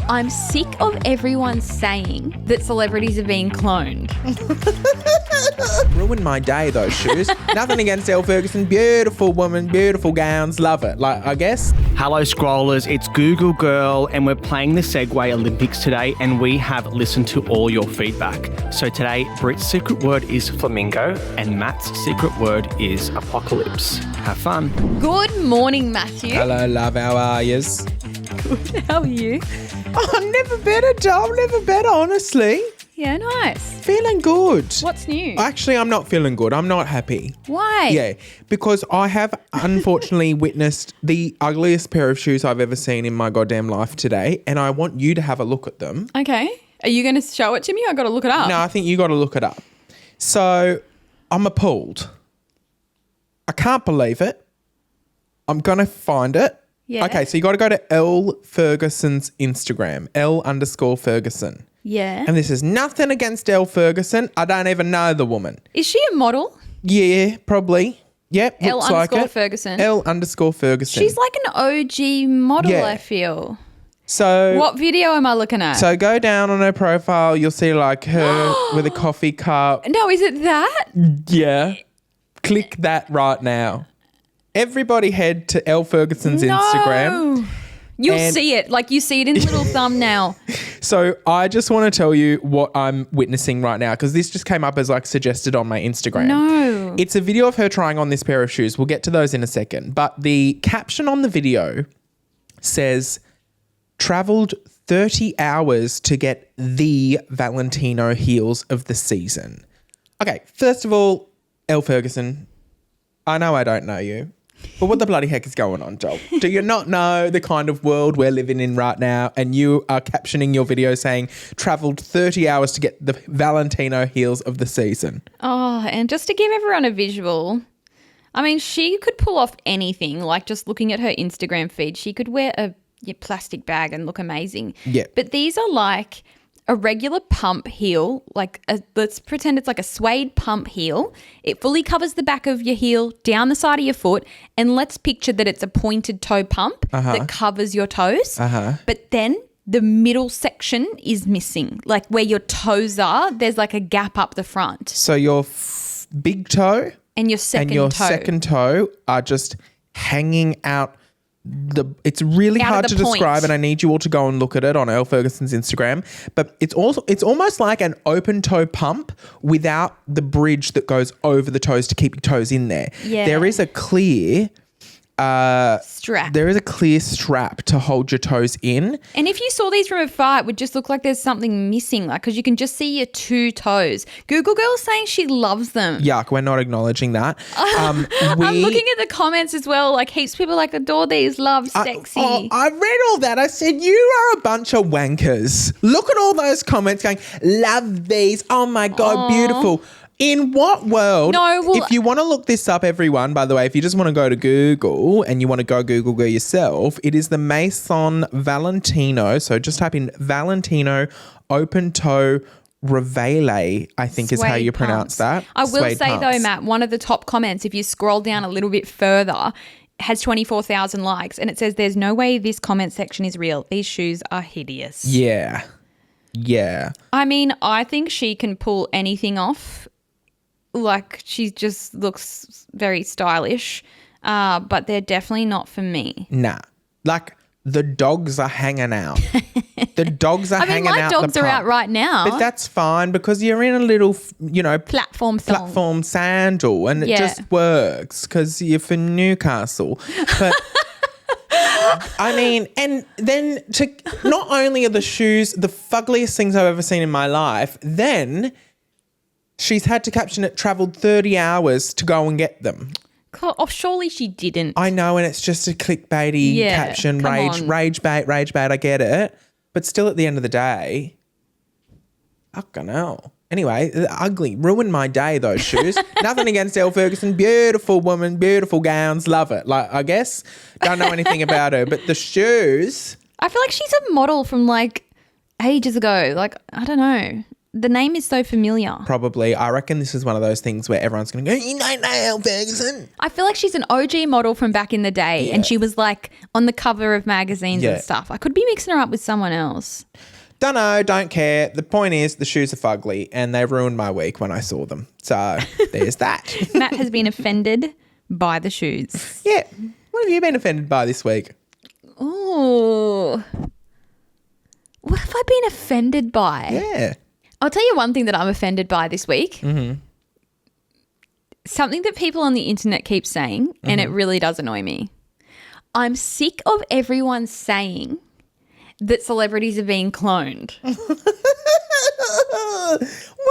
I'm sick of everyone saying that celebrities are being cloned. Ruined my day, those shoes. Nothing against Elle Ferguson. Beautiful woman, beautiful gowns. Love it. Like, I guess. Hello, scrollers. It's Google Girl, and we're playing the Segway Olympics today, and we have listened to all your feedback. So today, Britt's secret word is flamingo, and Matt's secret word is apocalypse. Have fun. Good morning, Matthew. Hello, love. How are yous? Good. How are you? Oh, never better, Dom. Never better, honestly. Yeah, nice. Feeling good. What's new? Actually, I'm not feeling good. I'm not happy. Why? Yeah, because I have unfortunately witnessed the ugliest pair of shoes I've ever seen in my goddamn life today, and I want you to have a look at them. Okay. Are you going to show it to me? I got to look it up. No, I think you got to look it up. So, I'm appalled. I can't believe it. I'm going to find it. Yeah. Okay, so you got to go to Elle Ferguson's Instagram, Elle_Ferguson. Yeah. And this is nothing against Elle Ferguson. I don't even know the woman. Is she a model? Yeah, probably. Yep, looks like it. Ferguson. Elle_Ferguson. She's like an OG model, Yeah. I feel. So What video am I looking at? So go down on her profile. You'll see like her with a coffee cup. No, is it that? Yeah. Click that right now. Everybody head to Elle Ferguson's Instagram. You'll And- see it. Like you see it in the little thumbnail. So I just want to tell you what I'm witnessing right now because this just came up as like suggested on my Instagram. No. It's a video of her trying on this pair of shoes. We'll get to those in a second. But the caption on the video says, travelled 30 hours to get the Valentino heels of the season. Okay, first of all, Elle Ferguson, I know I don't know you. But what the bloody heck is going on, Joel? Do you not know the kind of world we're living in right now and you are captioning your video saying travelled 30 hours to get the Valentino heels of the season? Oh, and just to give everyone a visual, I mean, she could pull off anything. Like just looking at her Instagram feed, she could wear a plastic bag and look amazing. Yeah. But these are like a regular pump heel, let's pretend it's like a suede pump heel. It fully covers the back of your heel, down the side of your foot, and let's picture that it's a pointed toe pump that covers your toes. But then the middle section is missing. Like where your toes are, there's like a gap up the front. So your big toe And your second toe. are just hanging out. It's really Out of hard the to point. describe, and I need you all to go and look at it on Elle Ferguson's Instagram. But it's almost like an open toe pump without the bridge that goes over the toes to keep your toes in there. Yeah. There is a clear Strap. There is a clear strap to hold your toes in. And if you saw these from afar, it would just look like there's something missing, like because you can just see your two toes. Google Girl's saying she loves them. Yuck, we're not acknowledging that. I'm looking at the comments as well. Like heaps of people like adore these, love, sexy. I read all that. I said, you are a bunch of wankers. Look at all those comments going, love these. Oh my God, beautiful. In what world? No, well, if you want to look this up, everyone, by the way, if you just want to go to Google and you want to go Google yourself, it is the Maison Valentino. So just type in Valentino open toe Revele, I think is how Suede you pronounce pumps. that. I will Suede say pumps. though, Matt, one of the top comments, if you scroll down a little bit further, has 24,000 likes and it says, there's no way this comment section is real. These shoes are hideous. Yeah. Yeah. I mean, I think she can pull anything off. Like she just looks very stylish, but they're definitely not for me. Nah. Like the dogs are hanging out. The dogs are hanging out. My dogs are out right now. But that's fine because you're in a little, platform sandal and it just works because you're from Newcastle. But I mean, and then not only are the shoes the fuggliest things I've ever seen in my life, then she's had to caption it, travelled 30 hours to go and get them. Oh, surely she didn't. I know, and it's just a clickbaity caption, rage bait, I get it. But still at the end of the day, fucking hell. Anyway, ugly. Ruined my day, those shoes. Nothing against Elle Ferguson. Beautiful woman, beautiful gowns. Love it. Like, I guess, don't know anything about her. But the shoes. I feel like she's a model from like ages ago. Like, I don't know. the name is so familiar. Probably. I reckon this is one of those things where everyone's going to go, you don't know Elle Ferguson. I feel like she's an OG model from back in the day and she was like on the cover of magazines and stuff. I could be mixing her up with someone else. Don't know, don't care. The point is the shoes are fugly and they ruined my week when I saw them. So there's that. Matt has been offended by the shoes. Yeah. What have you been offended by this week? Ooh. What have I been offended by? Yeah. I'll tell you one thing that I'm offended by this week. Mm-hmm. Something that people on the internet keep saying, and it really does annoy me. I'm sick of everyone saying that celebrities are being cloned.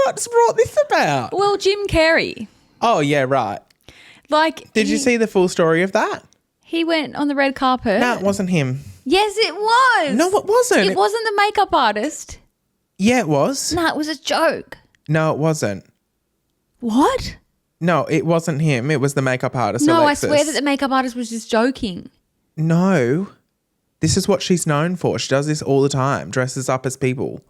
What's brought this about? Well, Jim Carrey. Oh, yeah, right. Like, Did you see the full story of that? He went on the red carpet. No, it wasn't him. Yes, it was. No, it wasn't. It wasn't the makeup artist. Yeah, it was. No, it was a joke. No, it wasn't. What? No, it wasn't him. It was the makeup artist, No, Alexis. I swear that the makeup artist was just joking. No. This is what she's known for. She does this all the time, dresses up as people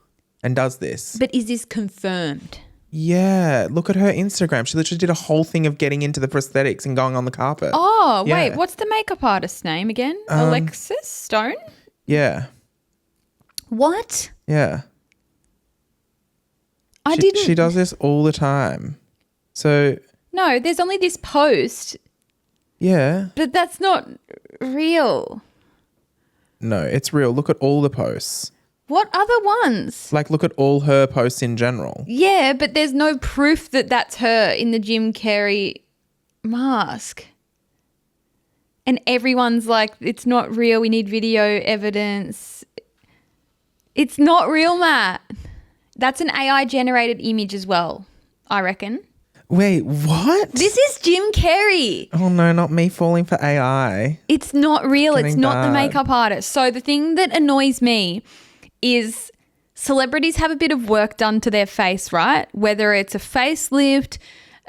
and does this. But is this confirmed? Yeah. Look at her Instagram. She literally did a whole thing of getting into the prosthetics and going on the carpet. Oh, Yeah. wait. What's the makeup artist's name again? Alexis Stone? Yeah. What? Yeah. I didn't. She does this all the time. So, No, there's only this post, yeah. but that's not real. No, it's real. Look at all the posts. What other ones? Like, look at all her posts in general. Yeah, but there's no proof that that's her in the Jim Carrey mask. And everyone's like, it's not real. We need video evidence. It's not real, Matt. That's an AI generated image as well, I reckon. Wait, what? This is Jim Carrey. Oh, no, not me falling for AI. It's not real. It's Getting not the bad. makeup artist. So the thing that annoys me is celebrities have a bit of work done to their face, right? Whether it's a facelift,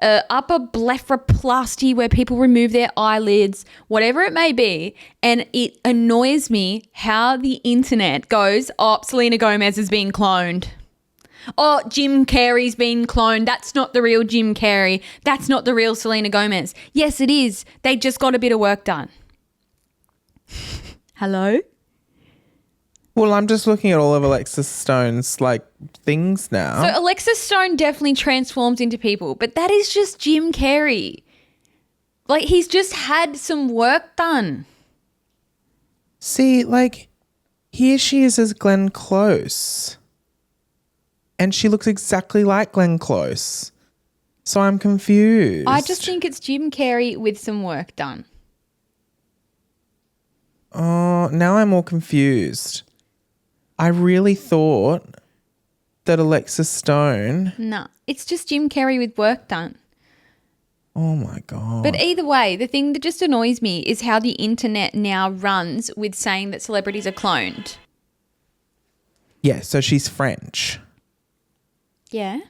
upper blepharoplasty where people remove their eyelids, whatever it may be. And it annoys me how the internet goes, oh, Selena Gomez is being cloned. Oh, Jim Carrey's been cloned. That's not the real Jim Carrey. That's not the real Selena Gomez. Yes, it is. They just got a bit of work done. Hello? Well, I'm just looking at all of Alexis Stone's, like, things now. So Alexis Stone definitely transforms into people, but that is just Jim Carrey. Like, he's just had some work done. See, like, here she is as Glenn Close. And she looks exactly like Glenn Close. So I'm confused. I just think it's Jim Carrey with some work done. Oh, now I'm all confused. I really thought that Alexis Stone... No, it's just Jim Carrey with work done. Oh, my God. But either way, the thing that just annoys me is how the internet now runs with saying that celebrities are cloned. Yeah, so she's French. Yeah.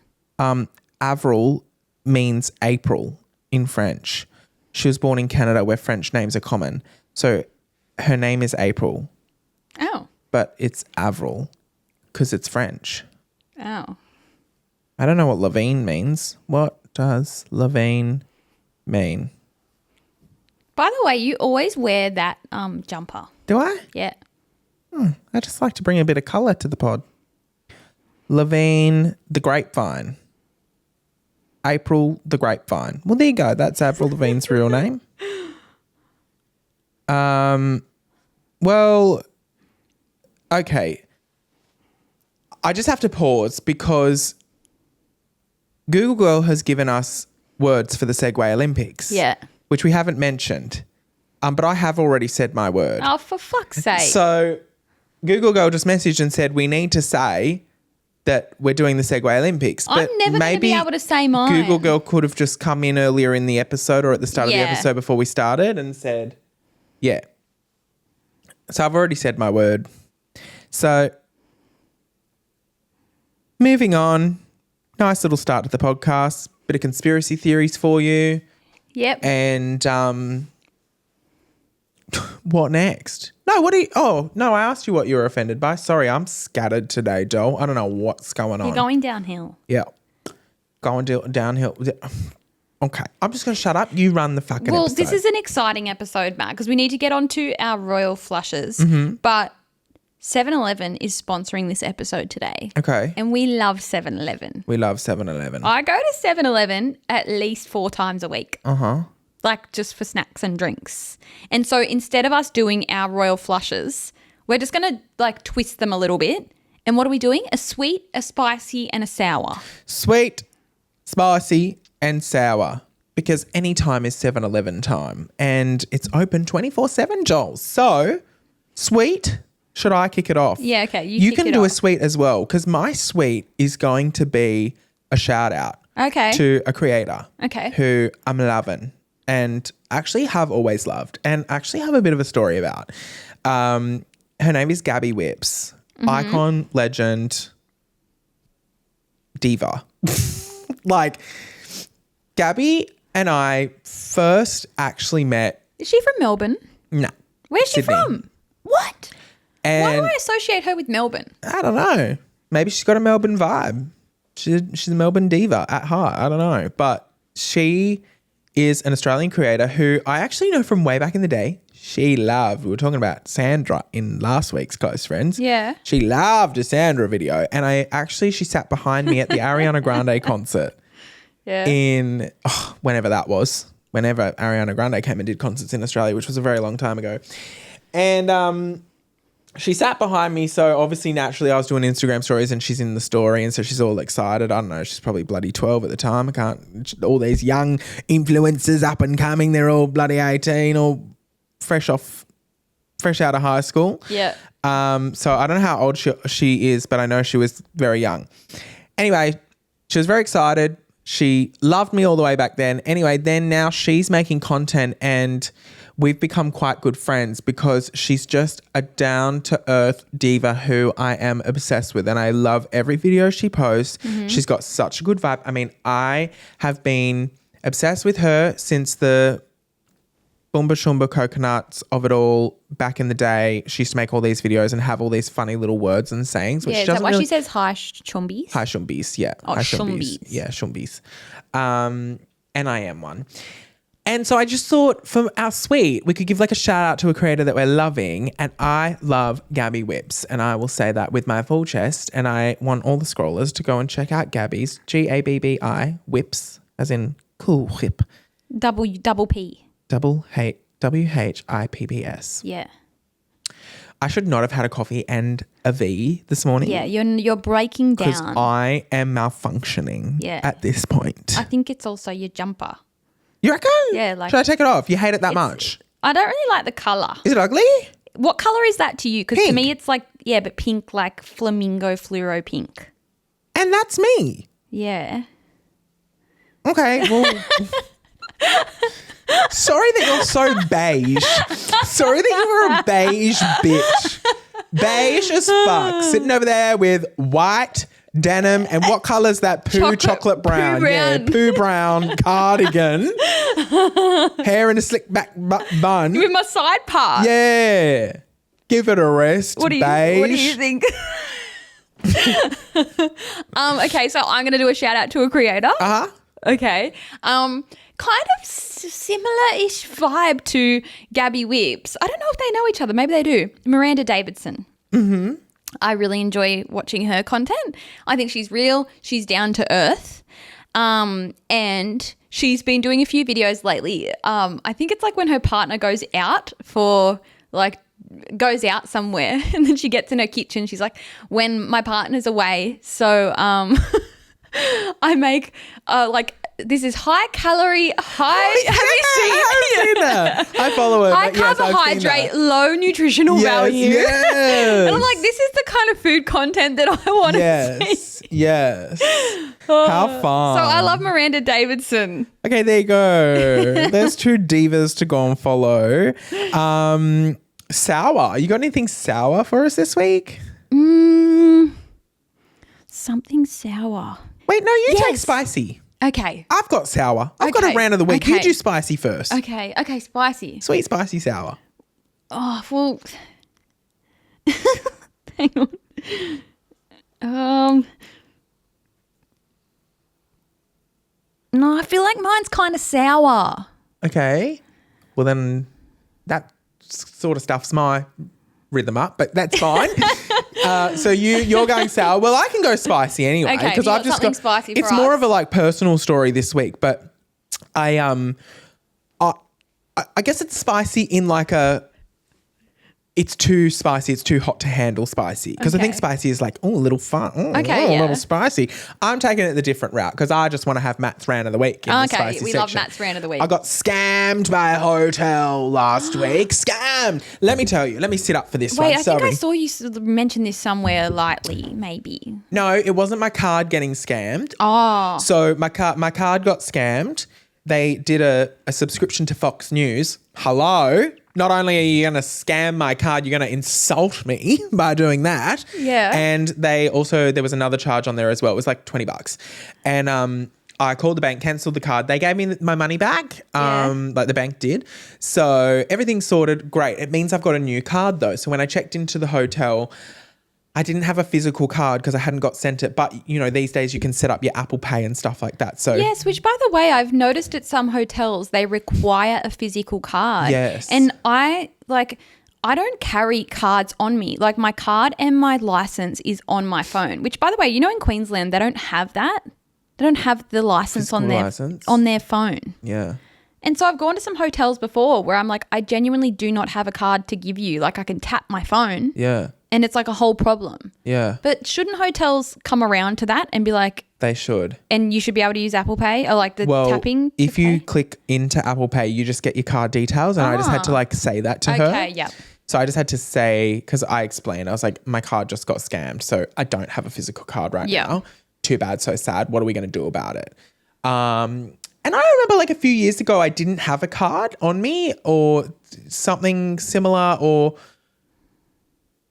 Avril means April in French. She was born in Canada where French names are common. So her name is April, Oh. but it's Avril because it's French. Oh. I don't know what Levine means. What does Levine mean? By the way, you always wear that jumper. Do I? Yeah. I just like to bring a bit of colour to the pod. Levine, the grapevine. April, the grapevine. Well, there you go. That's Avril Lavigne's real name. Well, okay. I just have to pause because Google Girl has given us words for the Segway Olympics. Yeah. Which we haven't mentioned. But I have already said my word. Oh, for fuck's sake. So Google Girl just messaged and said we need to say that we're doing the Segway Olympics. I'm But never going to be able to say mine. Google Girl could have just come in earlier in the episode or at the start of the Yeah. episode before we started and said, yeah. So I've already said my word. So moving on, nice little start to the podcast, bit of conspiracy theories for you. Yep. And what next? No, what do you... Oh, no, I asked you what you were offended by. Sorry, I'm scattered today, doll. I don't know what's going on. You're going downhill. Yeah. Going downhill. Okay, I'm just going to shut up. You run the fucking episode. Well, this is an exciting episode, Matt, because we need to get on to our royal flushes. But 7-Eleven is sponsoring this episode today. Okay. And we love 7-Eleven. We love 7-Eleven. I go to 7-Eleven at least 4 times a week. Uh-huh. Like just for snacks and drinks. And so instead of us doing our royal flushes, we're just going to like twist them a little bit. And what are we doing? A sweet, a spicy, and a sour. Sweet, spicy, and sour. Because any time is 7-Eleven time. And it's open 24/7, Joel. So, sweet, should I kick it off? Yeah, okay. You kick can it do a off. sweet as well. Because my sweet is going to be a shout out. Okay. To a creator. Okay. Who I'm loving. And actually have always loved. And actually have a bit of a story about. Her name is Gabby Whips. Icon, legend, diva. Like, Gabby and I first actually met. Is she from Melbourne? No. Where's she Sydney. from? What? Why And do I associate her with Melbourne? I don't know. Maybe she's got a Melbourne vibe. She's a Melbourne diva at heart. I don't know. But she is an Australian creator who I actually know from way back in the day. She loved, we were talking about Sandra in last week's Close Friends. Yeah. She loved a Sandra video. And she sat behind me at the Ariana Grande concert Yeah. in, whenever that was. Whenever Ariana Grande came and did concerts in Australia, which was a very long time ago. And she sat behind me. So obviously, naturally, I was doing Instagram stories and she's in the story. And so she's all excited. I don't know. She's probably bloody 12 at the time. All these young influencers up and coming. They're all bloody 18, all fresh out of high school. Yeah. So I don't know how old she is, but I know she was very young. Anyway, she was very excited. She loved me all the way back then. Anyway, then now she's making content and we've become quite good friends because she's just a down-to-earth diva who I am obsessed with and I love every video she posts. She's got such a good vibe. I mean, I have been obsessed with her since the Boomba Shoomba coconuts of it all back in the day. She used to make all these videos and have all these funny little words and sayings. Which Yeah, is that why she says hi, chumbies? Hi, shumbies. Yeah. Oh, Hi, shumbies. Yeah, shumbies. And I am one. And so I just thought for our suite, we could give like a shout out to a creator that we're loving. And I love Gabby Whips. And I will say that with my full chest. And I want all the scrollers to go and check out Gabby's Gabbi Whips, as in cool whip. Double P. WHIPPS. Yeah. I should not have had a coffee and a V this morning. Yeah, you're breaking Because down. I am malfunctioning at this point. I think it's also your jumper. You reckon? Yeah, like- Should I take it off? You hate it that much? I don't really like the colour. Is it ugly? What colour is that to you? Because to Pink. me it's like, yeah, but pink, like flamingo fluoro pink. And that's me. Yeah. Okay, well... Sorry that you're so beige. Sorry that you were a beige bitch. Beige as fuck. Sitting over there with white denim and what colour's that? Chocolate brown. poo Yeah, brown. poo brown cardigan. Hair in a slick back bun. With my side part. Yeah. Give it a rest. What do you think? Okay, so I'm gonna do a shout out to a creator. Uh-huh. Okay. Kind of similar-ish vibe to Gabby Whips. I don't know if they know each other. Maybe they do. Miranda Davidson. Mm-hmm. I really enjoy watching her content. I think she's real. She's down to earth. And she's been doing a few videos lately. I think it's like when her partner goes out somewhere and then she gets in her kitchen. She's like, when my partner's away. So I make this is high calorie, have you seen that? I follow her. high but yes, I've seen carbohydrate, that. low nutritional value. Yes. And I'm like, this is the kind of food content that I want to see. Yes. How fun. So I love Miranda Davidson. Okay, there you go. There's 2 divas to go and follow. Sour. You got anything sour for us this week? Something sour. Wait, no, you take Yes. spicy. Okay. I've got sour. I've got Okay, a round of the week. You okay. do spicy first. Okay, spicy. Sweet, spicy, sour. Oh, well, Hang on. No, I feel like mine's kind of sour. Okay. Well, then that sort of stuff's my rhythm up, but that's fine. So you're going sour. Well, I can go spicy anyway. Okay, because you I've got just something spicy for It's more us? of a like personal story this week, but I guess it's spicy in like it's too spicy. It's too hot to handle spicy. Because I think Okay. spicy is like, a little fun. Okay, A yeah. little spicy. I'm taking it the different route because I just want to have Matt's rant of the week in the Okay, spicy we section. love Matt's rant of the week. I got scammed by a hotel last week. Scammed. Let me tell you. Let me sit up for this one. Wait, I think Sorry. I saw you mention this somewhere lightly, maybe. No, it wasn't my card getting scammed. Oh. So my card got scammed. They did a subscription to Fox News. Hello. Not only are you going to scam my card, you're going to insult me by doing that. Yeah. And there was another charge on there as well. It was like $20. And I called the bank, cancelled the card. They gave me my money back, like the bank did. So everything's sorted. Great. It means I've got a new card though. So when I checked into the hotel, I didn't have a physical card because I hadn't got sent it. But, these days you can set up your Apple Pay and stuff like that. So Yes, which by the way, I've noticed at some hotels, they require a physical card. Yes. And I don't carry cards on me. Like my card and my license is on my phone, which by the way, in Queensland, they don't have that. They don't have the license on their phone. Yeah. And so I've gone to some hotels before where I'm like, I genuinely do not have a card to give you. Like I can tap my phone. Yeah. And it's like a whole problem. Yeah. But shouldn't hotels come around to that and be like, They should. and you should be able to use Apple Pay or like the tapping? to if you pay? click into Apple Pay, you just get your card details. And I just had to say that to her. Okay, yeah. So I just had to say, because I explained, I was like, my card just got scammed. So I don't have a physical card right Yeah. now. Too bad, so sad. What are we going to do about it? And I remember like a few years ago, I didn't have a card on me or something similar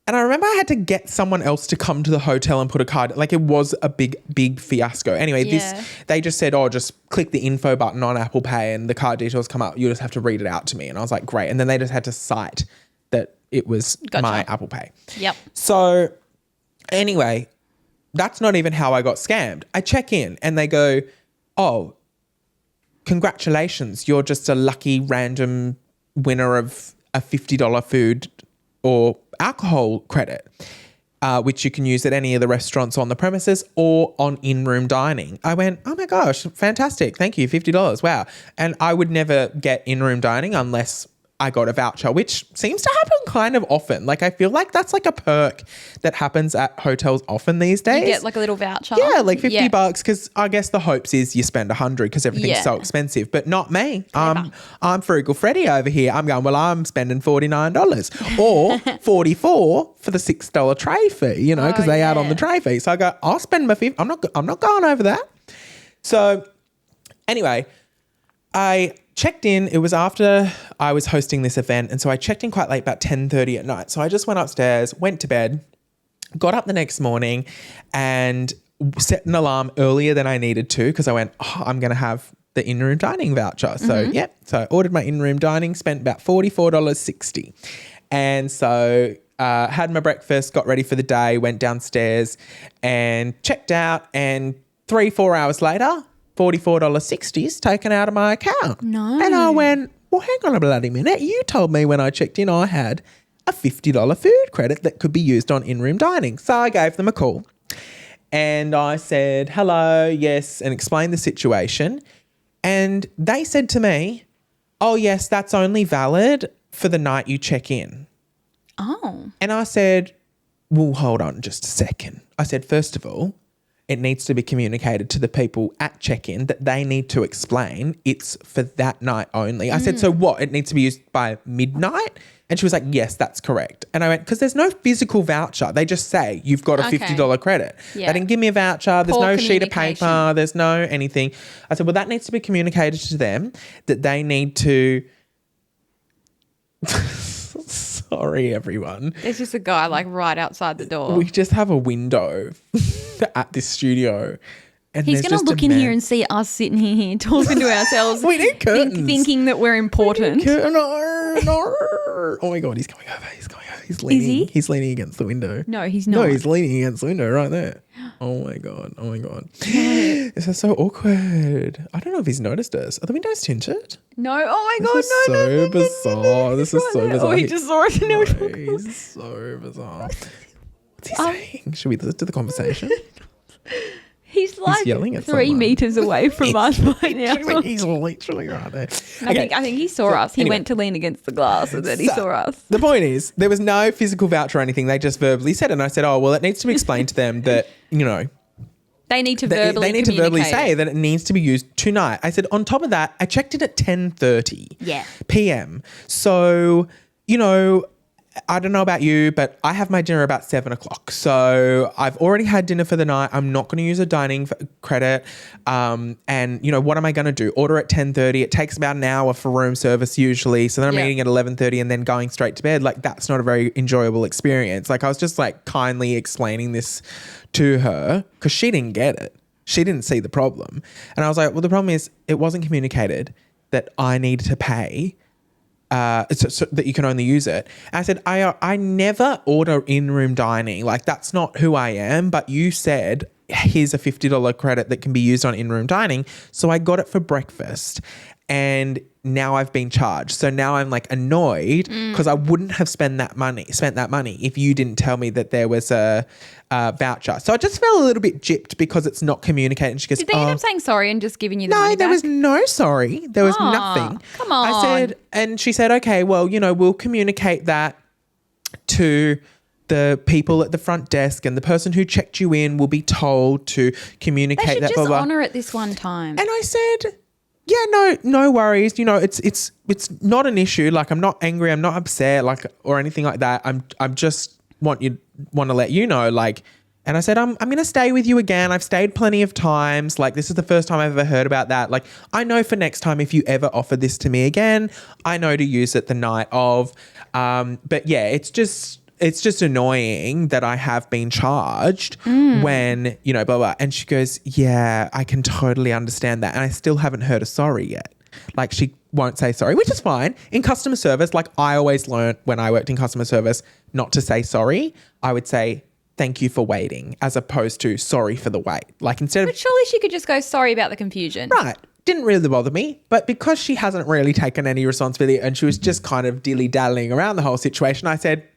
and I remember I had to get someone else to come to the hotel and put a card. Like it was a big fiasco. Anyway, they just said, just click the info button on Apple Pay and the card details come up. You just have to read it out to me. And I was like, great. And then they just had to cite that it was my Apple Pay. Yep. So anyway, that's not even how I got scammed. I check in and they go, oh, congratulations. You're just a lucky random winner of a $50 food or alcohol credit, which you can use at any of the restaurants on the premises or on in-room dining. I went, oh my gosh, fantastic. Thank you, $50. Wow. And I would never get in-room dining unless I got a voucher, which seems to happen kind of often. Like I feel like that's like a perk that happens at hotels often these days. You get like a little voucher. Yeah, like $50 because I guess the hopes is you spend $100 because everything's so expensive. But not me. I'm Frugal Freddy over here. I'm going, well, I'm spending $49 or $44 for the $6 tray fee, because they add on the tray fee. So I go, I'll spend my $50. I'm not going over that. So anyway, I checked in. It was after I was hosting this event. And so I checked in quite late, about 10:30 at night. So I just went upstairs, went to bed, got up the next morning and set an alarm earlier than I needed to because I went, I'm going to have the in-room dining voucher. So, So I ordered my in-room dining, spent about $44.60. And so had my breakfast, got ready for the day, went downstairs and checked out. And 3-4 hours later, $44.60 is taken out of my account. No. And I went, well, hang on a bloody minute. You told me when I checked in I had a $50 food credit that could be used on in-room dining. So I gave them a call and I said, hello, yes, and explained the situation. And they said to me, oh, yes, that's only valid for the night you check in. Oh. And I said, well, hold on just a second. I said, first of all, it needs to be communicated to the people at check-in that they need to explain it's for that night only. I said, so what? It needs to be used by midnight? And she was like, yes, that's correct. And I went, because there's no physical voucher. They just say you've got a $50 credit. Yeah. They didn't give me a voucher. There's Poor no sheet of communication. paper. There's no anything. I said, well, that needs to be communicated to them that they need to... Sorry, everyone. There's just a guy like right outside the door. We just have a window at this studio. And He's there's going to just look a in man. here and see us sitting here talking to ourselves. We need curtains. Thinking that we're important. No. Oh my God, he's coming over. He's leaning. he? He's leaning against the window. No, he's not. No, he's leaning against the window right there. Oh my God. This is so awkward. I don't know if he's noticed us. Are the windows tinted? No. Oh my God. This is so bizarre. This is so bizarre. Oh, he just saw it. And No, he's so bizarre. What's he saying? Should we listen to the conversation? He's like yelling at 3 someone. meters away from us right now. He's literally right there. I think he saw us. He anyway. went to lean against the glass and then he saw us. The point is, there was no physical voucher or anything. They just verbally said it. And I said, oh, well, it needs to be explained to them that, you know, They need to they verbally need to verbally communicate say it. that it needs to be used tonight. I said, on top of that, I checked it at 10:30 p.m. So, you know, I don't know about you, but I have my dinner about 7 o'clock. So I've already had dinner for the night. I'm not going to use a dining credit. And, you know, what am I going to do? Order at 10:30. It takes about an hour for room service usually. So then I'm eating at 11:30 and then going straight to bed. Like, that's not a very enjoyable experience. Like, I was just like kindly explaining this to her because she didn't get it. She didn't see the problem. And I was like, well, the problem is it wasn't communicated that I needed to pay so that you can only use it. And I said, I never order in-room dining. Like, that's not who I am. But you said, here's a $50 credit that can be used on in-room dining. So I got it for breakfast. And now I've been charged. So now I'm like annoyed because I wouldn't have spent that money if you didn't tell me that there was a voucher. So I just felt a little bit gypped because it's not communicated. And she goes, Did they end up saying sorry and just giving you the money no, there back? was no sorry. There was nothing. Come on. I said, and she said, okay, well, you know, we'll communicate that to the people at the front desk, and the person who checked you in will be told to communicate They should that. just Blah, blah. honour it this one time. And I said, yeah, no worries. You know, it's not an issue. Like, I'm not angry. I'm not upset, like, or anything like that. I'm just want to let you know, like. And I said, I'm going to stay with you again. I've stayed plenty of times. Like, this is the first time I've ever heard about that. Like, I know for next time, if you ever offer this to me again, I know to use it the night of. But yeah, it's just annoying that I have been charged when, you know, blah, blah. And she goes, yeah, I can totally understand that. And I still haven't heard a sorry yet. Like, she won't say sorry, which is fine. In customer service, like, I always learned when I worked in customer service not to say sorry. I would say, thank you for waiting, as opposed to sorry for the wait. Like, instead But of, surely she could just go, sorry about the confusion. right, didn't really bother me. But because she hasn't really taken any responsibility and she was just kind of dilly-dallying around the whole situation, I said,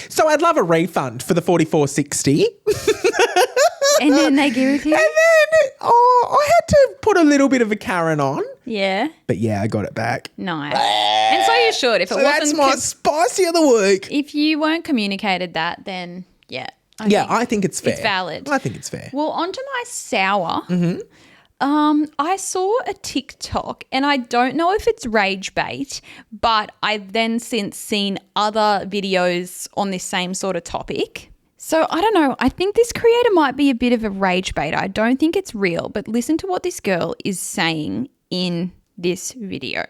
so I'd love a refund for the $44.60. And then they give it to you? And then, I had to put a little bit of a Karen on. Yeah. But yeah, I got it back. Nice. And so you should. If it So that's wasn't, my spicy of the week. if you weren't communicated that, then yeah. I think it's fair. It's valid. I think it's fair. Well, onto my sour. Mm-hmm. I saw a TikTok, and I don't know if it's rage bait, but I've then since seen other videos on this same sort of topic. So I don't know. I think this creator might be a bit of a rage bait. I don't think it's real, but listen to what this girl is saying in this video.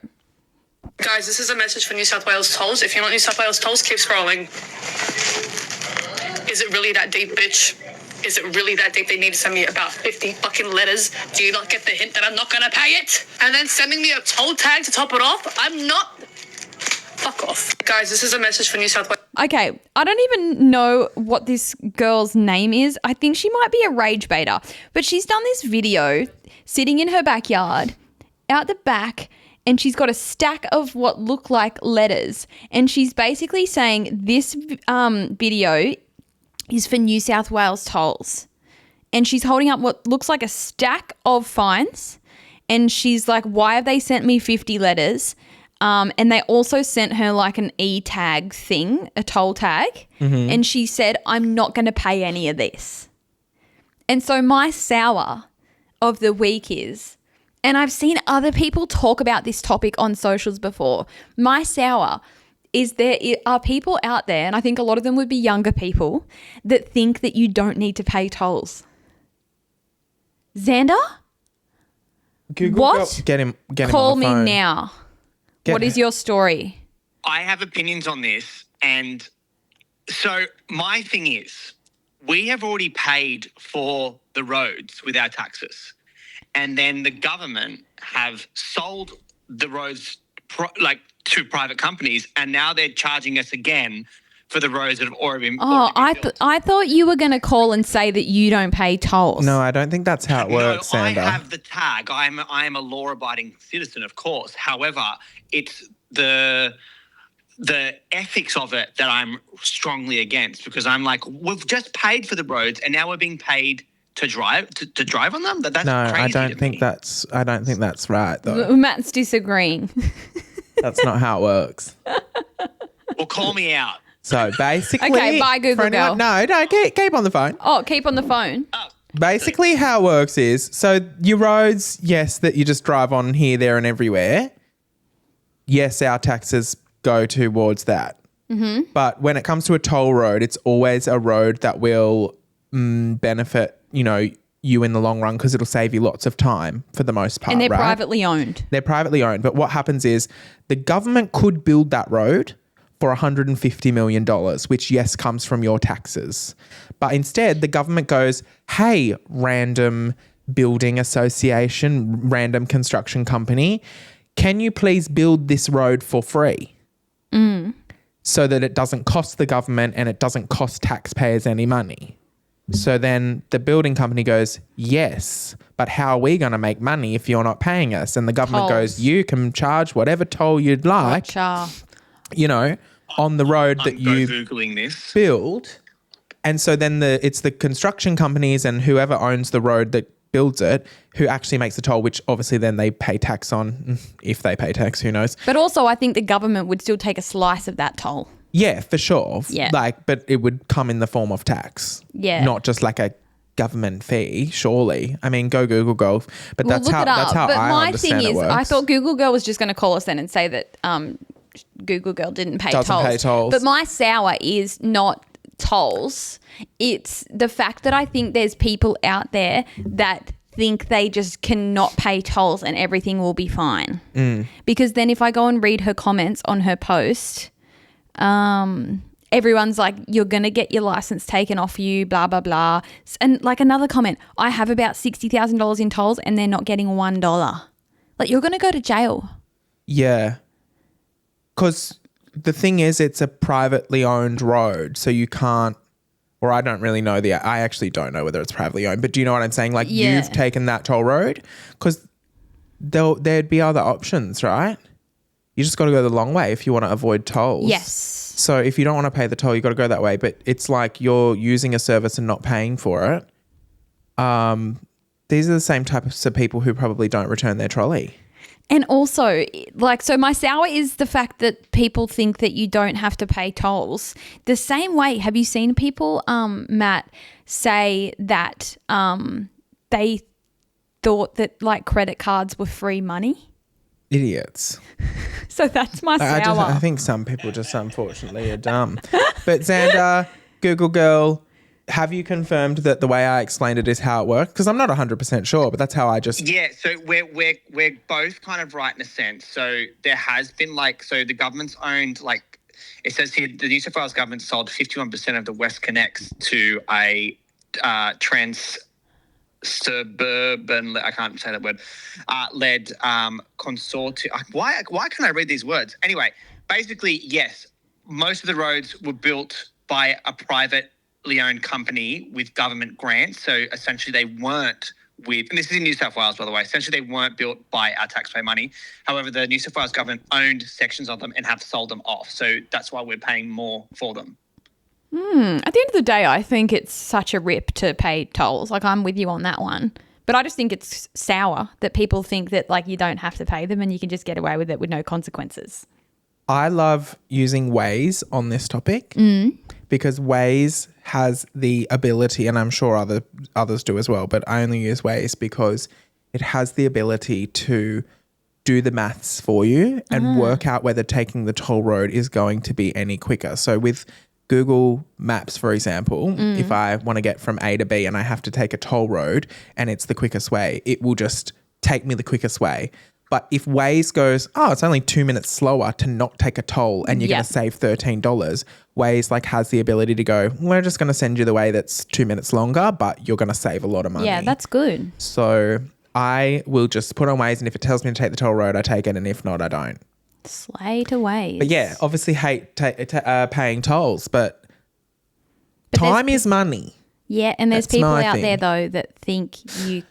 Guys, this is a message for New South Wales tolls. If you're not New South Wales tolls, keep scrolling. Is it really that deep, bitch? Is it really that deep? They need to send me about 50 fucking letters. Do you not get the hint that I'm not going to pay it? And then sending me a toll tag to top it off? I'm not... Fuck off. Guys, this is a message for New South Wales. Okay, I don't even know what this girl's name is. I think she might be a rage baiter, but she's done this video sitting in her backyard out the back, and she's got a stack of what look like letters, and she's basically saying this video is for New South Wales tolls. And she's holding up what looks like a stack of fines, and she's like, why have they sent me 50 letters? And they also sent her like an e-tag thing, a toll tag. And she said, I'm not going to pay any of this. And so my sour of the week is, and I've seen other people talk about this topic on socials before, my sour is there are people out there, and I think a lot of them would be younger people, that think that you don't need to pay tolls. Xander? Google, What? Get him Call on the me phone. now. Get What is your story? I have opinions on this. And so my thing is, we have already paid for the roads with our taxes. And then the government have sold the roads to private companies, and now they're charging us again for the roads that have already been built. I thought you were going to call and say that you don't pay tolls. No, I don't think that's how it works, No, Sandra. I have the tag. I am a law-abiding citizen, of course. However, it's the ethics of it that I'm strongly against, because I'm like, we've just paid for the roads and now we're being paid to drive on them. That's No, crazy. I don't think that's right though. Matt's disagreeing. That's not how it works. Well, call me out. So basically, Okay, bye, Google girl. No, keep on the phone. Oh, keep on the phone. Basically, how it works is, so your roads, yes, that you just drive on here, there, and everywhere. Yes, our taxes go towards that. Mm-hmm. But when it comes to a toll road, it's always a road that will benefit, you in the long run, because it'll save you lots of time for the most part. And they're right? privately owned. They're privately owned. But what happens is the government could build that road for $150 million, which, yes, comes from your taxes. But instead, the government goes, hey, random building association, random construction company, can you please build this road for free? So that it doesn't cost the government and it doesn't cost taxpayers any money. So then the building company goes, yes, but how are we going to make money if you're not paying us? And the government goes, you can charge whatever toll you'd like, Gotcha. On the road that you Googling this. build. And so then it's the construction companies and whoever owns the road that builds it who actually makes the toll, which obviously then they pay tax on. If they pay tax, who knows? But also I think the government would still take a slice of that toll. Yeah, for sure. Yeah. But it would come in the form of tax. Yeah. Not just like a government fee, surely. I mean, go Google Girl. But that's how But I understand it works. I thought Google Girl was just going to call us then and say that Google Girl didn't pay Doesn't pay tolls. But my sour is not tolls. It's the fact that I think there's people out there that think they just cannot pay tolls and everything will be fine. Because then if I go and read her comments on her post, everyone's like, you're going to get your license taken off you, blah, blah, blah. And like another comment, I have about $60,000 in tolls and they're not getting $1. Like, you're going to go to jail. Yeah. Because the thing is, it's a privately owned road, so you can't, or I don't really know I actually don't know whether it's privately owned, but do you know what I'm saying? Like, you've taken that toll road, because there'd be other options, right? You just got to go the long way if you want to avoid tolls. Yes. So if you don't want to pay the toll, you got to go that way. But it's like you're using a service and not paying for it. These are the same types of people who probably don't return their trolley. And also, like, so my sour is the fact that people think that you don't have to pay tolls. The same way, have you seen people, Matt, say that they thought that like credit cards were free money? Idiots. So that's my sour. I think some people just unfortunately are dumb. But Xander, Google Girl, have you confirmed that the way I explained it is how it works? Because I'm not 100% sure, but that's how I just... Yeah, so we're both kind of right in a sense. So there has been the government's owned, it says here, the New South Wales government sold 51% of the West Connects to a suburban, I can't say that word, led consortium. Why can't I read these words? Anyway, basically, yes, most of the roads were built by a privately owned company with government grants. So essentially they weren't and this is in New South Wales, by the way, essentially they weren't built by our taxpayer money. However, the New South Wales government owned sections of them and have sold them off. So that's why we're paying more for them. At the end of the day, I think it's such a rip to pay tolls. Like, I'm with you on that one. But I just think it's sour that people think that, like, you don't have to pay them and you can just get away with it with no consequences. I love using Waze on this topic because Waze has the ability, and I'm sure others do as well, but I only use Waze because it has the ability to do the maths for you and work out whether taking the toll road is going to be any quicker. So with Google Maps, for example, if I want to get from A to B and I have to take a toll road and it's the quickest way, it will just take me the quickest way. But if Waze goes, it's only 2 minutes slower to not take a toll and you're going to save $13, Waze has the ability to go, we're just going to send you the way that's 2 minutes longer, but you're going to save a lot of money. Yeah, that's good. So I will just put on Waze, and if it tells me to take the toll road, I take it, and if not, I don't. Slay to ways. But yeah, obviously hate paying tolls, but time is money. Yeah, and there's That's people my out thing. there, though, that think you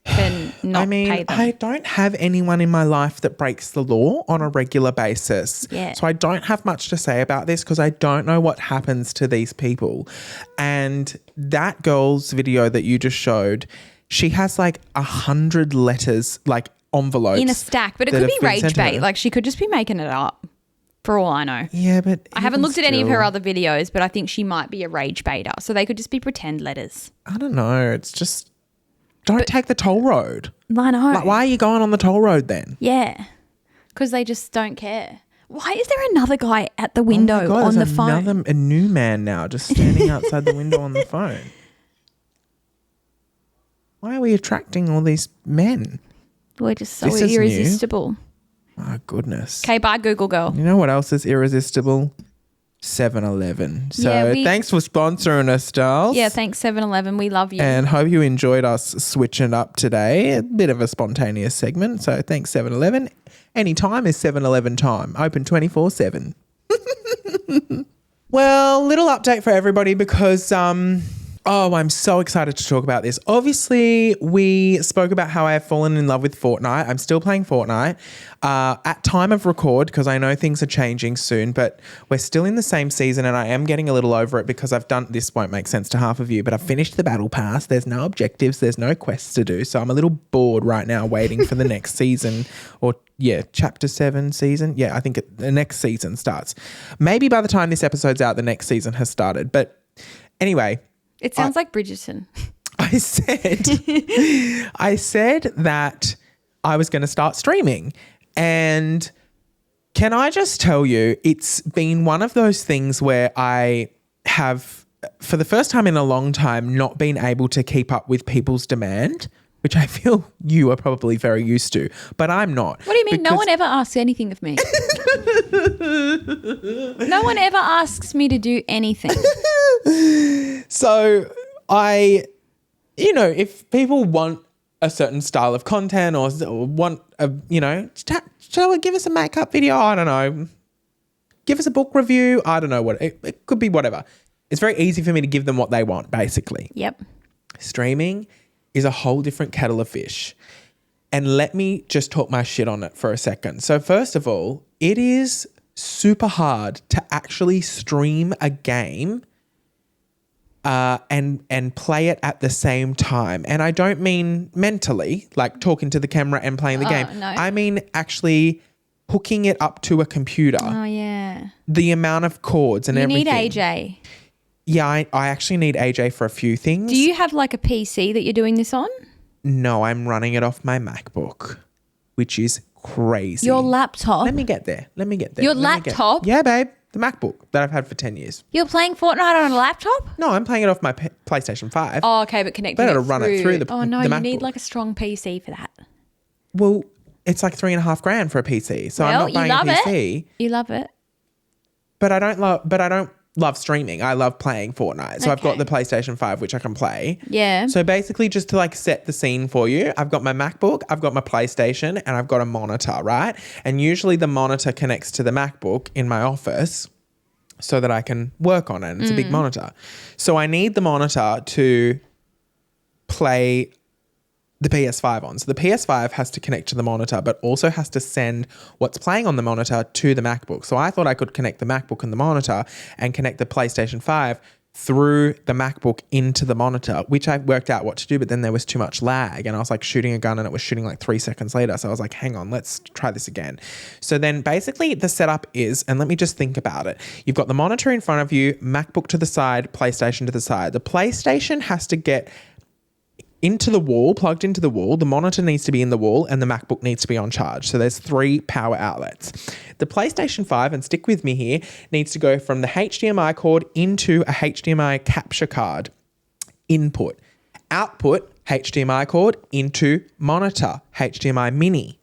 can not pay them. I don't have anyone in my life that breaks the law on a regular basis. Yeah. So I don't have much to say about this because I don't know what happens to these people. And that girl's video that you just showed, she has like 100 letters, like envelopes. In a stack, but it that could have be been rage sent to bait. her. Like she could just be making it up, for all I know. Yeah, but I haven't even looked at any of her still, other videos, but I think she might be a rage baiter. So they could just be pretend letters. I don't know. It's just don't take the toll road. I know. Like, why are you going on the toll road then? Yeah, because they just don't care. Why is there another guy at the window Oh my God, on the there's phone? a new man now just standing outside the window on the phone. Why are we attracting all these men? We're just so This is new. irresistible. Oh, goodness. Okay, bye, Google girl. You know what else is irresistible? 7-Eleven. So Yeah, thanks for sponsoring us, Starls. Yeah, thanks 7-Eleven. We love you. And hope you enjoyed us switching up today. A bit of a spontaneous segment. So thanks 7-Eleven. Any time is 7-Eleven time. Open 24/7. Well, little update for everybody because I'm so excited to talk about this. Obviously, we spoke about how I have fallen in love with Fortnite. I'm still playing Fortnite at time of record because I know things are changing soon, but we're still in the same season and I am getting a little over it because this won't make sense to half of you, but I've finished the battle pass. There's no objectives. There's no quests to do. So I'm a little bored right now waiting for the next season or chapter 7 season. Yeah, I think the next season starts. Maybe by the time this episode's out, the next season has started. But anyway... It sounds like Bridgerton. I said that I was going to start streaming. And can I just tell you, it's been one of those things where I have, for the first time in a long time, not been able to keep up with people's demand, which I feel you are probably very used to, but I'm not. What do you mean? No one ever asks anything of me. No one ever asks me to do anything. So if people want a certain style of content or want shall we give us a makeup video? I don't know. Give us a book review. I don't know what it could be, whatever. It's very easy for me to give them what they want, basically. Yep. Streaming is a whole different kettle of fish. And let me just talk my shit on it for a second. So first of all, it is super hard to actually stream a game and play it at the same time. And I don't mean mentally, like talking to the camera and playing the game. No. I mean actually hooking it up to a computer. Oh, yeah. The amount of cords and everything. You need AJ. Yeah, I actually need AJ for a few things. Do you have like a PC that you're doing this on? No, I'm running it off my MacBook, which is crazy. Your laptop? Let me get there. Your laptop? Yeah, babe. The MacBook that I've had for 10 years. You're playing Fortnite on a laptop? No, I'm playing it off my PlayStation 5. Oh, okay, but connecting Better it to run it through the Oh, no, the you MacBook. need like a strong PC for that. Well, it's like $3,500 for a PC. So I'm not buying a PC. You love it. But I don't love streaming. I love playing Fortnite. So I've got Okay. the PlayStation 5, which I can play. Yeah. So basically just to like set the scene for you, I've got my MacBook, I've got my PlayStation, and I've got a monitor, right? And usually the monitor connects to the MacBook in my office so that I can work on it. It's a big monitor. So I need the monitor to play the PS5 on. So the PS5 has to connect to the monitor, but also has to send what's playing on the monitor to the MacBook. So I thought I could connect the MacBook and the monitor and connect the PlayStation 5 through the MacBook into the monitor, which I worked out what to do, but then there was too much lag and I was like shooting a gun and it was shooting like 3 seconds later. So I was like, hang on, let's try this again. So then basically the setup is, and let me just think about it. You've got the monitor in front of you, MacBook to the side, PlayStation to the side. The PlayStation has to get into the wall, plugged into the wall. The monitor needs to be in the wall and the MacBook needs to be on charge. So there's 3 power outlets. The PlayStation 5, and stick with me here, needs to go from the HDMI cord into a HDMI capture card. Input. Output, HDMI cord into monitor, HDMI mini.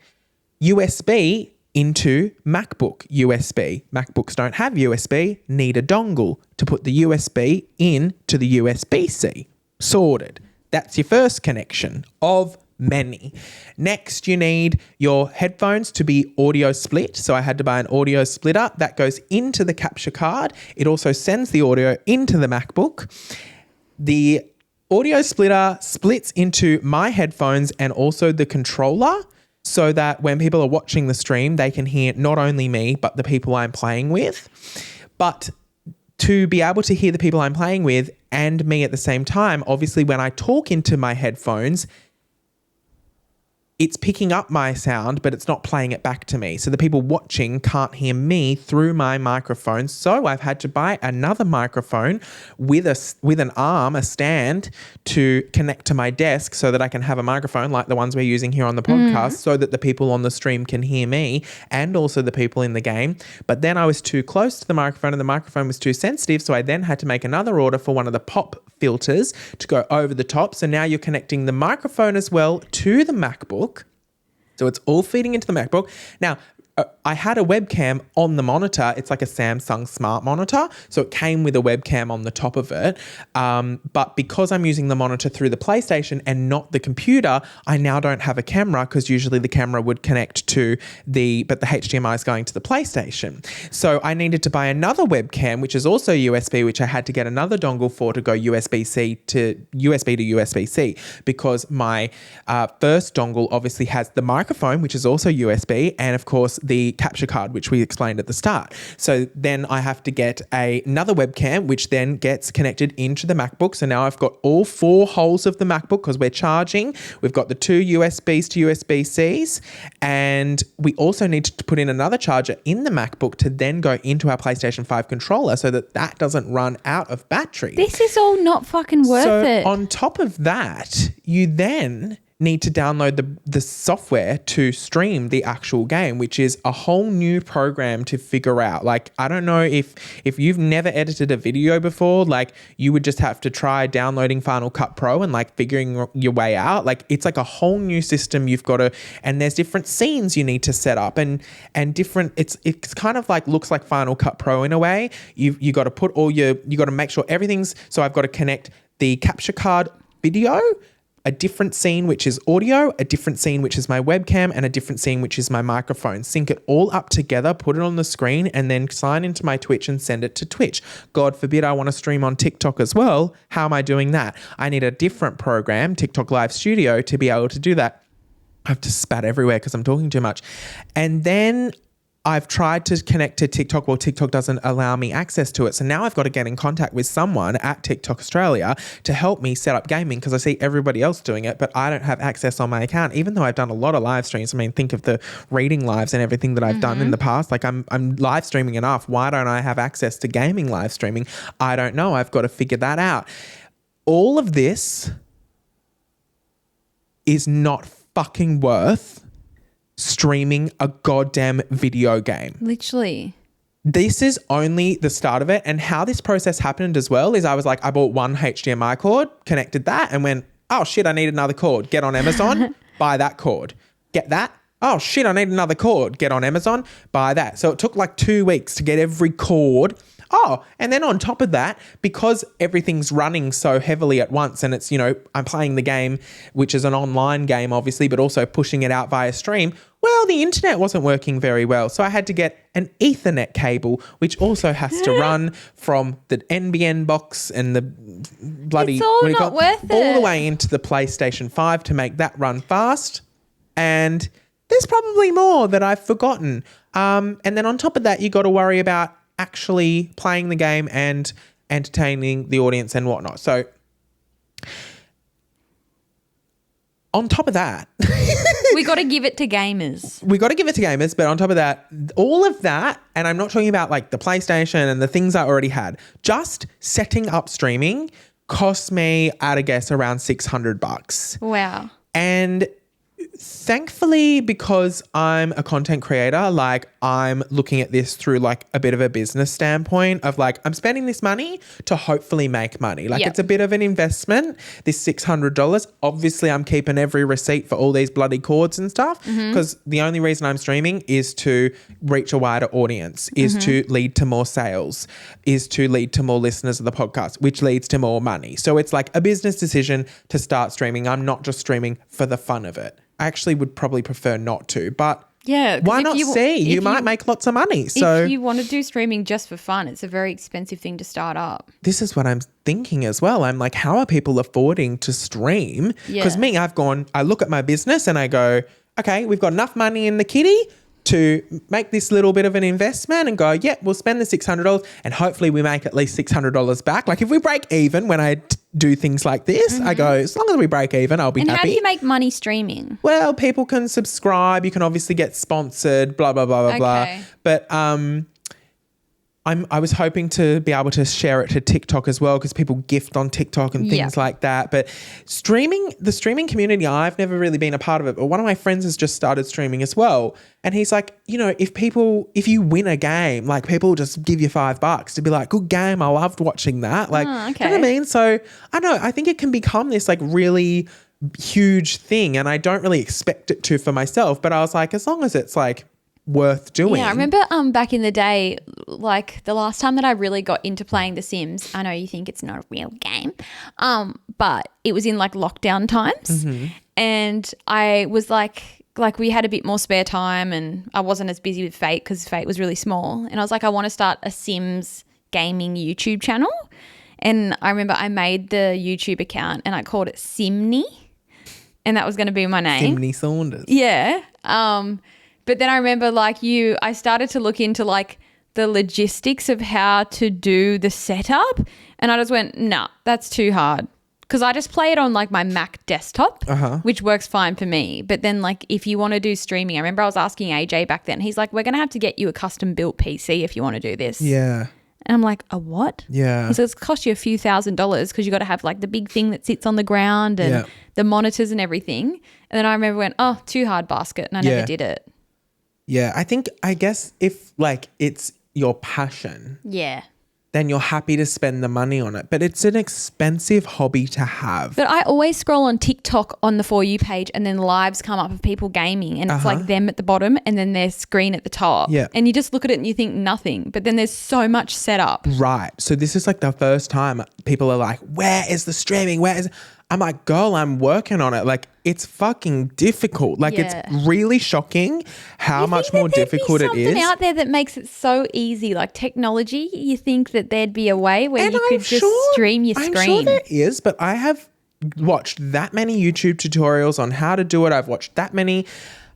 USB into MacBook, USB. MacBooks don't have USB, need a dongle to put the USB in to the USB-C. Sorted. That's your first connection of many. Next, you need your headphones to be audio split. So I had to buy an audio splitter that goes into the capture card. It also sends the audio into the MacBook. The audio splitter splits into my headphones and also the controller so that when people are watching the stream, they can hear not only me, but the people I'm playing with. But to be able to hear the people I'm playing with and me at the same time, obviously when I talk into my headphones, it's picking up my sound, but it's not playing it back to me. So the people watching can't hear me through my microphone. So I've had to buy another microphone with an arm, a stand to connect to my desk so that I can have a microphone like the ones we're using here on the podcast so that the people on the stream can hear me and also the people in the game. But then I was too close to the microphone and the microphone was too sensitive. So I then had to make another order for one of the pop filters to go over the top. So now you're connecting the microphone as well to the MacBook. So it's all feeding into the MacBook. Now, I had a webcam on the monitor. It's like a Samsung smart monitor. So it came with a webcam on the top of it. But because I'm using the monitor through the PlayStation and not the computer, I now don't have a camera because usually the camera would connect to but the HDMI is going to the PlayStation. So I needed to buy another webcam, which is also USB, which I had to get another dongle for to go USB-C to USB-C because my first dongle obviously has the microphone, which is also USB, and of course the capture card, which we explained at the start. So then I have to get another webcam, which then gets connected into the MacBook. So now I've got all 4 holes of the MacBook because we're charging. We've got the 2 USBs to USB-Cs, and we also need to put in another charger in the MacBook to then go into our PlayStation 5 controller so that doesn't run out of battery. This is all not fucking worth it. On top of that, you then need to download the software to stream the actual game, which is a whole new program to figure out. Like, I don't know if you've never edited a video before, like you would just have to try downloading Final Cut Pro and like figuring your way out. Like it's like a whole new system you've got to, and there's different scenes you need to set up and different, it's kind of like looks like Final Cut Pro in a way. You got to put you got to make sure everything's, so I've got to connect the capture card video, a different scene which is audio, a different scene which is my webcam, and a different scene which is my microphone. Sync it all up together, put it on the screen, and then sign into my Twitch and send it to Twitch. God forbid I want to stream on TikTok as well. How am I doing that? I need a different program, TikTok Live Studio, to be able to do that. I have to spat everywhere because I'm talking too much. And then I've tried to connect to TikTok. Well, TikTok doesn't allow me access to it. So now I've got to get in contact with someone at TikTok Australia to help me set up gaming because I see everybody else doing it, but I don't have access on my account, even though I've done a lot of live streams. I mean, think of the reading lives and everything that I've done in the past. Like I'm live streaming enough. Why don't I have access to gaming live streaming? I don't know. I've got to figure that out. All of this is not fucking worth streaming a goddamn video game. Literally. This is only the start of it. And how this process happened as well is I was like, I bought one HDMI cord, connected that and went, oh shit, I need another cord. Get on Amazon, buy that cord. Get that. Oh shit, I need another cord. Get on Amazon, buy that. So it took like 2 weeks to get every cord. Oh, and then on top of that, because everything's running so heavily at once and it's, I'm playing the game, which is an online game, obviously, but also pushing it out via stream. Well, the internet wasn't working very well. So I had to get an Ethernet cable, which also has to run from the NBN box and the bloody... It's all not worth it. All the way into the PlayStation 5 to make that run fast. And there's probably more that I've forgotten. And then on top of that, you got to worry about actually playing the game and entertaining the audience and whatnot. So on top of that... We got to give it to gamers. But on top of that, all of that, and I'm not talking about like the PlayStation and the things I already had, just setting up streaming cost me, at a guess, around $600. Wow. And thankfully, because I'm a content creator, like I'm looking at this through like a bit of a business standpoint of like, I'm spending this money to hopefully make money. Like it's a bit of an investment, this $600. Obviously, I'm keeping every receipt for all these bloody cords and stuff because the only reason I'm streaming is to reach a wider audience, is to lead to more sales, is to lead to more listeners of the podcast, which leads to more money. So it's like a business decision to start streaming. I'm not just streaming for the fun of it. I actually would probably prefer not to, but why not see? You might make lots of money. So if you want to do streaming just for fun, it's a very expensive thing to start up. This is what I'm thinking as well. I'm like, how are people affording to stream? Because I look at my business and I go, okay, we've got enough money in the kitty to make this little bit of an investment and go, we'll spend the $600 and hopefully we make at least $600 back. Like if we break even when I do things like this, I go, as long as we break even, I'll be happy. And how do you make money streaming? Well, people can subscribe. You can obviously get sponsored, blah, blah, blah, blah, blah. But I was hoping to be able to share it to TikTok as well because people gift on TikTok and things like that. But the streaming community, I've never really been a part of it. But one of my friends has just started streaming as well. And he's like, if you win a game, like people just give you $5 to be like, good game. I loved watching that. Like, you know what I mean? So I know, I think it can become this like really huge thing. And I don't really expect it to for myself. But I was like, as long as it's like worth doing. Yeah, I remember back in the day, like the last time that I really got into playing The Sims, I know you think it's not a real game, but it was in like lockdown times and I was like we had a bit more spare time and I wasn't as busy with Fate because Fate was really small and I was like, I want to start a Sims gaming YouTube channel. And I remember I made the YouTube account and I called it Simney and that was going to be my name. Simney Saunders. Yeah. But then I remember I started to look into like the logistics of how to do the setup and I just went, nah, that's too hard. Because I just play it on like my Mac desktop, which works fine for me. But then like if you want to do streaming, I remember I was asking AJ back then, he's like, we're going to have to get you a custom built PC if you want to do this. Yeah. And I'm like, a what? Yeah. He says it's cost you a few $1,000s because you got to have like the big thing that sits on the ground and the monitors and everything. And then I remember went, oh, too hard basket. And I never did it. Yeah. I guess if like it's your passion. Yeah. Then you're happy to spend the money on it. But it's an expensive hobby to have. But I always scroll on TikTok on the For You page and then lives come up of people gaming and it's like them at the bottom and then their screen at the top. Yeah. And you just look at it and you think nothing. But then there's so much setup. Right. So this is like the first time people are like, where is the streaming? I'm like, girl, I'm working on it. Like, it's fucking difficult. Like, it's really shocking how much more difficult it is. Something out there that makes it so easy, like technology. You think that there'd be a way where you could just stream your screen. I'm sure there is, but I have watched that many YouTube tutorials on how to do it. I've watched that many.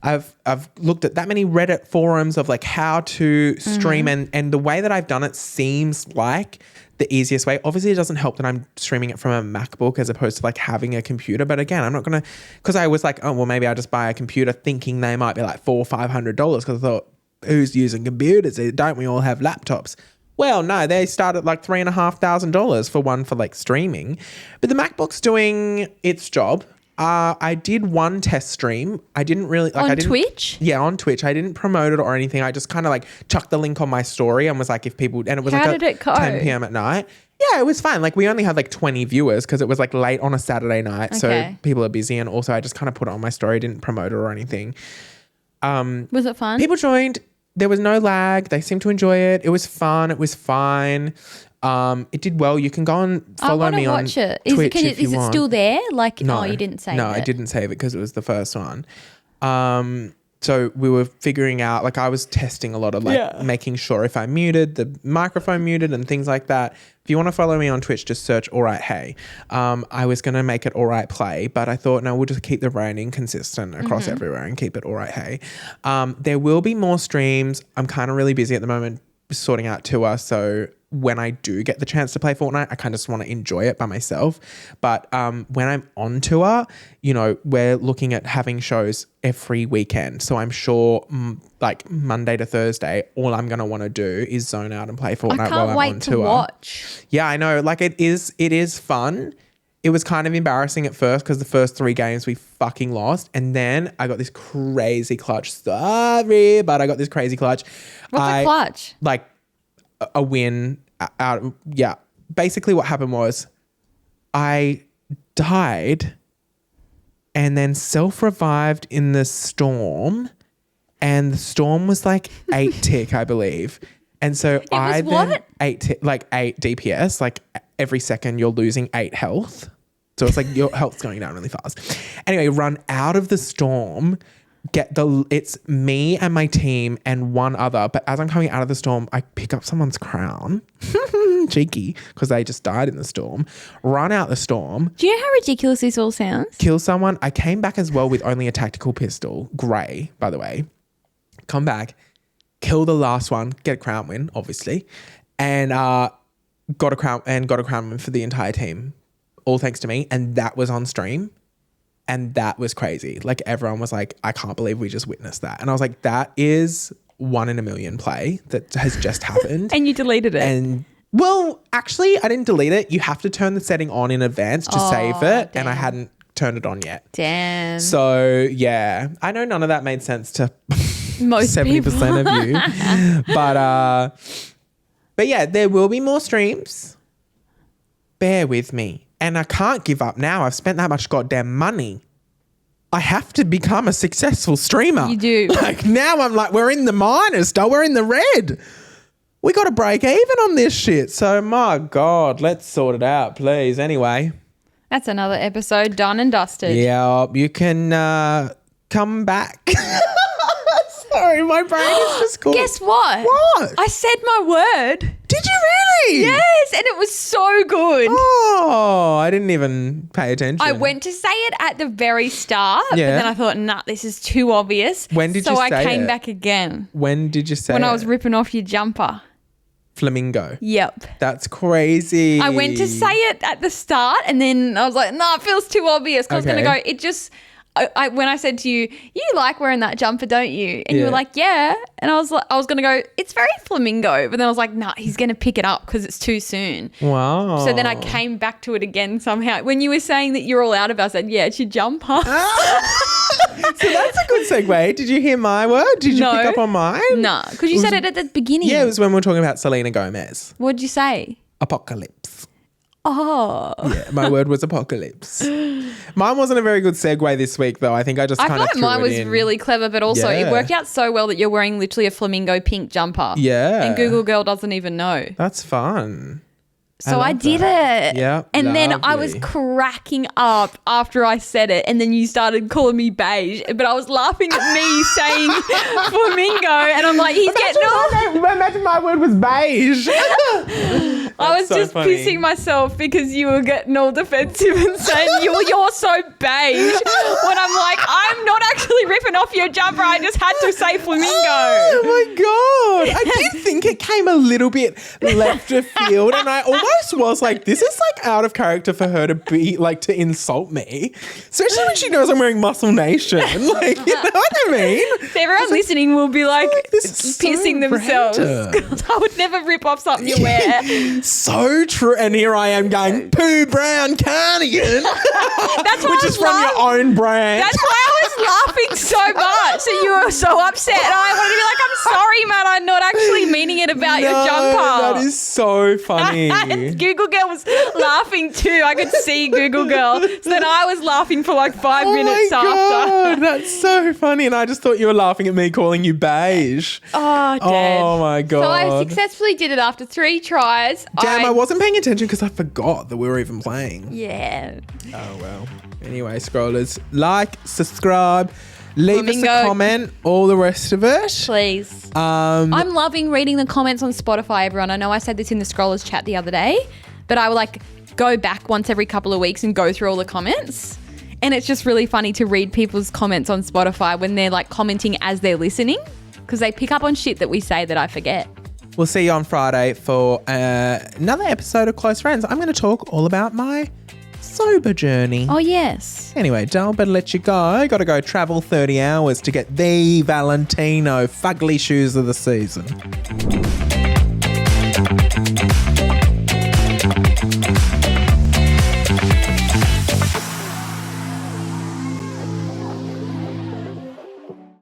I've looked at that many Reddit forums of like how to stream and the way that I've done it seems like the easiest way. Obviously, it doesn't help that I'm streaming it from a MacBook as opposed to like having a computer. But again, I'm not going to, because I was like, oh, well, maybe I'll just buy a computer thinking they might be like $400 or $500 because I thought, who's using computers? Don't we all have laptops? Well, no, they start at like $3,500 for one for like streaming. But the MacBook's doing its job. I did one test stream. I didn't really like. On Twitch? Yeah, on Twitch. I didn't promote it or anything. I just kind of like chucked the link on my story and was like, if people, and it was How like did it go? 10 p.m. at night. Yeah, it was fine. Like we only had like 20 viewers because it was like late on a Saturday night, so people are busy. And also, I just kind of put it on my story. Didn't promote it or anything. Was it fun? People joined. There was no lag. They seemed to enjoy it. It was fun. It was fine. It did well. You can go and follow me on Twitch if you want. Is it still there? Like, no, you didn't save it. No, I didn't save it because it was the first one. So we were figuring out, like I was testing a lot of like making sure if I muted, the microphone muted and things like that. If you want to follow me on Twitch, just search Alright Hey. I was going to make it Alright Play, but I thought, no, we'll just keep the branding consistent across everywhere and keep it Alright Hey. There will be more streams. I'm kind of really busy at the moment sorting out tour, so when I do get the chance to play Fortnite, I kind of just want to enjoy it by myself. But when I'm on tour, you know, we're looking at having shows every weekend. So I'm sure like Monday to Thursday, all I'm going to want to do is zone out and play Fortnite while I'm on tour. I can't wait to watch. Yeah, I know. Like it is fun. it was kind of embarrassing at first because the first 3 games we fucking lost. And then I got this crazy clutch. Sorry, but I got this crazy clutch. What's a clutch? Like a win out. Yeah. Basically what happened was I died and then self-revived in the storm. And the storm was like 8 tick, I believe. And so I then what? 8 DPS, like every second you're losing 8 health. So it's like your health's going down really fast. Anyway, run out of the storm, it's me and my team and one other. But as I'm coming out of the storm, I pick up someone's crown. Cheeky, because they just died in the storm. Run out the storm. Do you know how ridiculous this all sounds? Kill someone. I came back as well with only a tactical pistol. Grey, by the way. Come back. Kill the last one, get a crown win, obviously, and got a crown win for the entire team, all thanks to me. And that was on stream, and that was crazy. Like everyone was like, "I can't believe we just witnessed that," and I was like, "That is 1 in a million play that has just happened." And you deleted it. And well, actually, I didn't delete it. You have to turn the setting on in advance to save it, and I hadn't turned it on yet. Damn. So yeah, I know none of that made sense to most 70% of you, but yeah, there will be more streams. Bear with me, and I can't give up now. I've spent that much goddamn money. I have to become a successful streamer. You do. Like now, I'm like, we're in the minus, though. We're in the red. We got to break even on this shit. So my God, let's sort it out, please. Anyway. That's another episode done and dusted. Yeah, you can come back. Sorry, my brain is just cool. Guess what? What? I said my word. Did you really? Yes, and it was so good. Oh, I didn't even pay attention. I went to say it at the very start, but Yeah. then I thought, nah, this is too obvious. When did so you I say came it? back again. When did you say When it? I was ripping off your jumper. Flamingo. Yep. That's crazy. I went to say it at the start and then I was like, nah, it feels too obvious. 'Cause I was going to Okay. go, it just... when I said to you, you like wearing that jumper, don't you? And you were Yeah. like, yeah. And I was going to go, it's very flamingo. But then I was like, nah, he's going to pick it up because it's too soon. Wow. So then I came back to it again somehow. When you were saying that you're all out of it, I said, yeah, it's your jumper. So that's a good segue. Did you hear my word? Did you No. pick up on mine? No, because you said it at the beginning. Yeah, it was when we were talking about Selena Gomez. What'd you say? Apocalypse. Oh. Yeah, my word was apocalypse. Mine wasn't a very good segue this week, though. I think I just I kind feel of like threw mine it was in. really clever, but also Yeah. it worked out so well that you're wearing literally a flamingo pink jumper. Yeah. And Google Girl doesn't even know. That's fun. So I love did that. it. Yeah, And then I was lovely. cracking up after I said it. And then you started calling me beige. But I was laughing at me saying flamingo. And I'm like, he's getting all... Imagine my word was beige. I was so just funny. pissing myself because you were getting all defensive and saying you're so beige. When I'm like, I'm not actually ripping off your jumper. I just had to say flamingo. Oh my God. I did think it came a little bit left of field, and I almost was like, this is like out of character for her to be like to insult me. Especially when she knows I'm wearing Muscle Nation. Like, you know what I mean? So everyone listening will be like this is so pissing themselves. random. 'Cause I would never rip off something you wear. So true. And here I am going, poo brown cardigan. That's why Which I is was from your own brand. That's why I was laughing so much that you were so upset. And I wanted to be like, I'm sorry, Matt. I'm not actually meaning it about your jumper. That is so funny. And Google Girl was laughing too. I could see Google Girl. So then I was laughing for like 5 minutes my after. God, that's so funny. And I just thought you were laughing at me calling you beige. Oh, dead. Oh my God. So I successfully did it after 3 tries. Damn, I wasn't paying attention because I forgot that we were even playing. Yeah. Oh well. Anyway, scrollers, like, subscribe, leave us Flamingo. a comment, all the rest of it. Please. I'm loving reading the comments on Spotify, everyone. I know I said this in the scrollers chat the other day, but I will like go back once every couple of weeks and go through all the comments. And it's just really funny to read people's comments on Spotify when they're like commenting as they're listening, because they pick up on shit that we say that I forget. We'll see you on Friday for another episode of Close Friends. I'm going to talk all about my sober journey. Oh, yes. Anyway, Dale, better let you go. Got to go travel 30 hours to get the Valentino fugly shoes of the season.